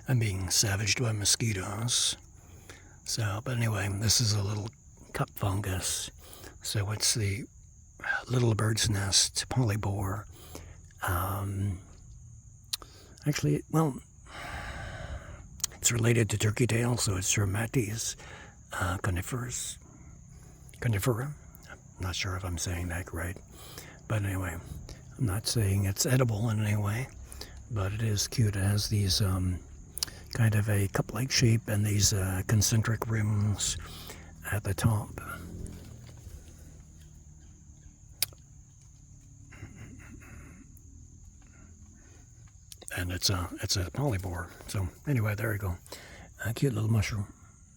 I'm being savaged by mosquitoes. So, but anyway, this is a little cup fungus. So it's the little bird's nest polypore. Actually, well, it's related to turkey tail, so it's Trametes conifera. I'm not sure if I'm saying that right. But anyway, I'm not saying it's edible in any way, but it is cute. It has these kind of a cup-like shape and these concentric rims at the top. And it's a polypore. So anyway, there you go. A cute little mushroom.